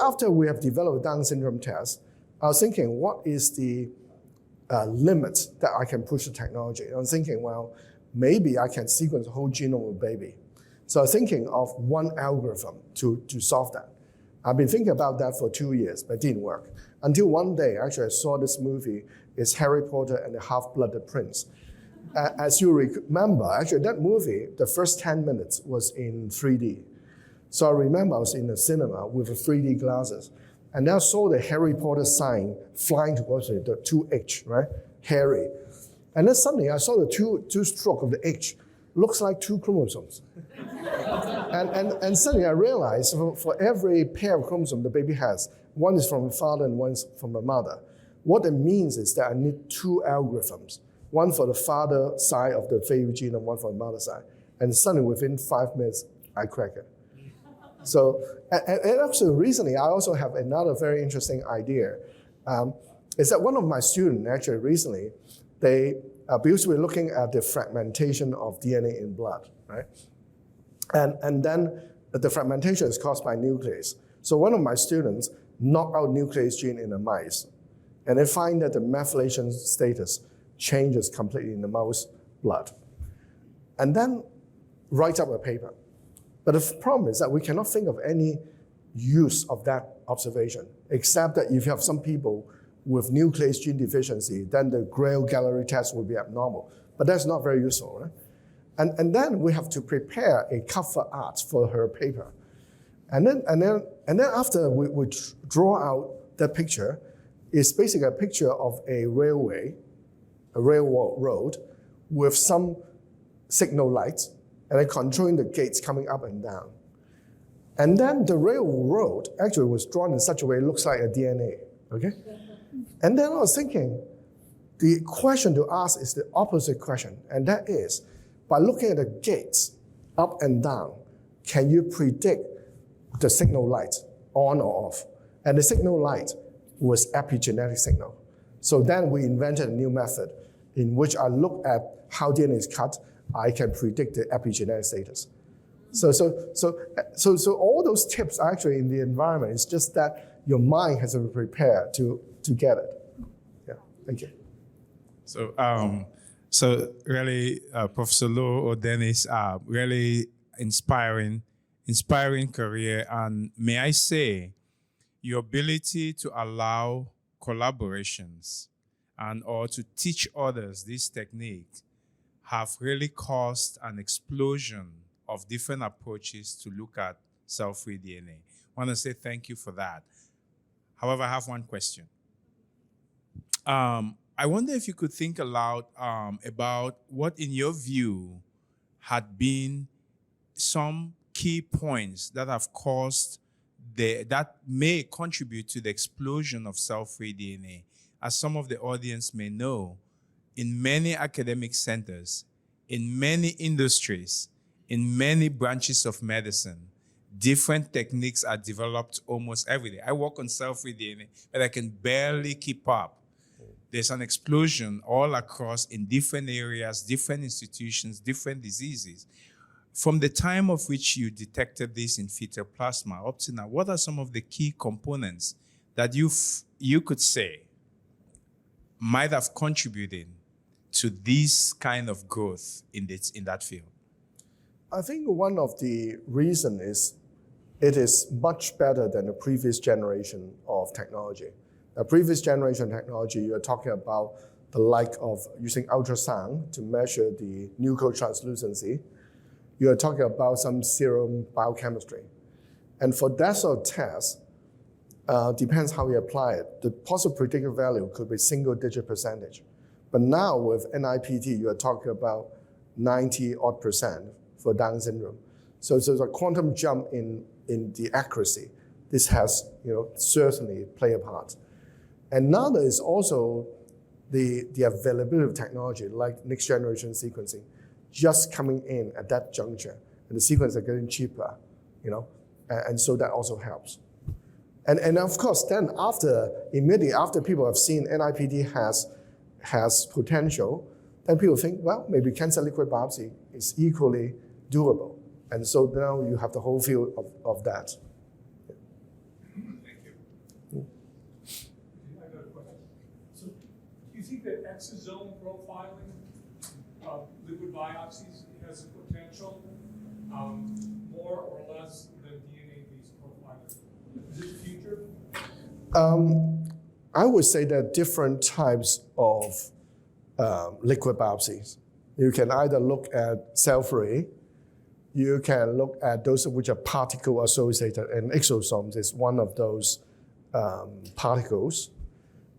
after we have developed Down syndrome test, I was thinking, what is the limit that I can push the technology? And I was thinking, well, maybe I can sequence the whole genome of a baby. So I was thinking of one algorithm to solve that. I've been thinking about that for 2 years, but it didn't work. Until one day, actually, I saw this movie. It's Harry Potter and the Half-Blood Prince. As you remember, actually, that movie, the first 10 minutes was in 3D. So I remember I was in the cinema with the 3D glasses. And then I saw the Harry Potter sign flying towards me, the 2H, right? Harry. And then suddenly I saw the two stroke of the H. Looks like 2 chromosomes. and suddenly I realized for every pair of chromosomes the baby has, one is from a father and one is from a mother. What it means is that I need 2 algorithms, one for the father side of the fetal gene and one for the mother side. And suddenly within 5 minutes, I crack it. So, and actually recently, I also have another very interesting idea. Is that one of my students actually recently, because we're looking at the fragmentation of DNA in blood, right? And then the fragmentation is caused by nuclease. So one of my students knocked out nuclease gene in the mice, and they find that the methylation status changes completely in the mouse blood, and then write up a paper. But the problem is that we cannot think of any use of that observation, except that if you have some people with nuclease gene deficiency, then the Grail gallery test will be abnormal. But that's not very useful, right? And then we have to prepare a cover art for her paper. And then after we draw out that picture, it's basically a picture of a railroad with some signal lights, and then controlling the gates coming up and down. And then the railroad actually was drawn in such a way it looks like a DNA, okay? And then I was thinking, the question to ask is the opposite question, and that is, by looking at the gates up and down, can you predict the signal light on or off? And the signal light was epigenetic signal. So then we invented a new method in which I look at how DNA is cut, I can predict the epigenetic status. So all those tips are actually in the environment. It's just that your mind has to be prepared to get it. Yeah, thank you. So really, Professor Lo or Dennis, really inspiring career. And may I say, your ability to allow collaborations and or to teach others this technique have really caused an explosion of different approaches to look at cell-free DNA. I want to say thank you for that. However, I have one question. I wonder if you could think aloud about what, in your view, had been some key points that have caused that may contribute to the explosion of cell-free DNA. As some of the audience may know, in many academic centers, in many industries, in many branches of medicine, different techniques are developed almost every day. I work on cell-free DNA, but I can barely keep up. There's an explosion all across in different areas, different institutions, different diseases. From the time of which you detected this in fetal plasma up to now, what are some of the key components that you could say might have contributed to this kind of growth in that field? I think one of the reasons is it is much better than the previous generation of technology. The previous generation technology, you're talking about the like of using ultrasound to measure the nucleotranslucency. You're talking about some serum biochemistry. And for that sort of test, depends how you apply it. The possible predictive value could be single-digit percentage. But now with NIPT, you're talking about 90% for Down syndrome. So there's a quantum jump in the accuracy. This has certainly played a part. And now there is also the availability of technology like next generation sequencing just coming in at that juncture. And the sequences are getting cheaper, and so that also helps. And of course, then immediately after people have seen NIPT has potential, then people think, well, maybe cancer liquid biopsy is equally doable. And so now you have the whole field of that. Thank you. I got a question. So do you think that exosome profiling of liquid biopsies has a potential more or less than DNA-based profiling? Is it the future? I would say there are different types of liquid biopsies. You can either look at cell-free, you can look at those which are particle associated, and exosomes is one of those particles.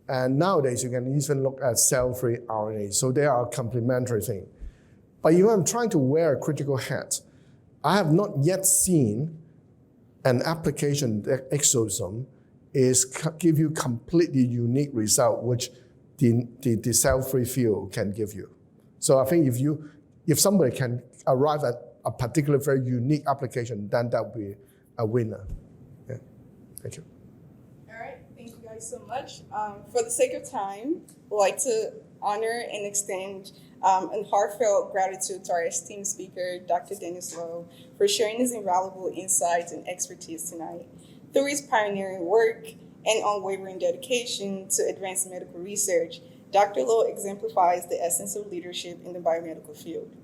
And nowadays, you can even look at cell-free RNA. So they are a complementary thing. But if I'm trying to wear a critical hat, I have not yet seen an application that exosome give you completely unique result, which the cell-free field can give you. So I think if somebody can arrive at a particular very unique application, then that would be a winner. Yeah. Thank you. All right, thank you guys so much. For the sake of time, we'd like to honor and extend a heartfelt gratitude to our esteemed speaker, Dr. Dennis Lo, for sharing his invaluable insights and expertise tonight. Through his pioneering work and unwavering dedication to advance medical research, Dr. Lo exemplifies the essence of leadership in the biomedical field.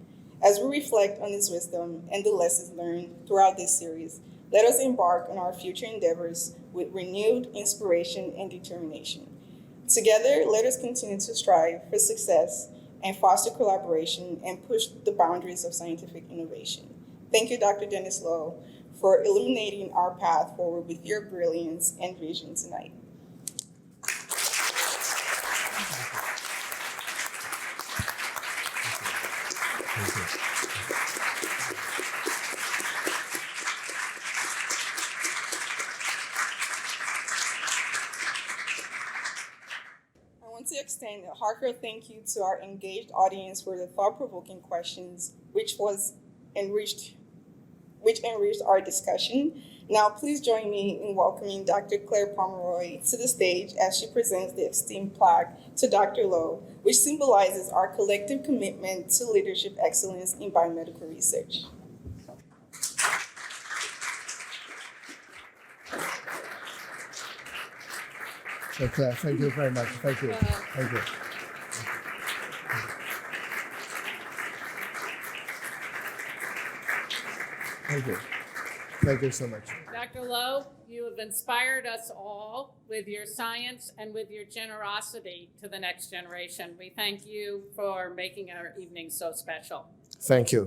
As we reflect on his wisdom and the lessons learned throughout this series, let us embark on our future endeavors with renewed inspiration and determination. Together, let us continue to strive for success and foster collaboration and push the boundaries of scientific innovation. Thank you, Dr. Dennis Lo, for illuminating our path forward with your brilliance and vision tonight. I want to extend a heartfelt thank you to our engaged audience for the thought-provoking questions, which enriched our discussion. Now, please join me in welcoming Dr. Claire Pomeroy to the stage as she presents the esteemed plaque to Dr. Lo, which symbolizes our collective commitment to leadership excellence in biomedical research. So Claire, thank you very much. Thank you. Thank you. Thank you. Thank you so much. Dr. Lo, you have inspired us all with your science and with your generosity to the next generation. We thank you for making our evening so special. Thank you.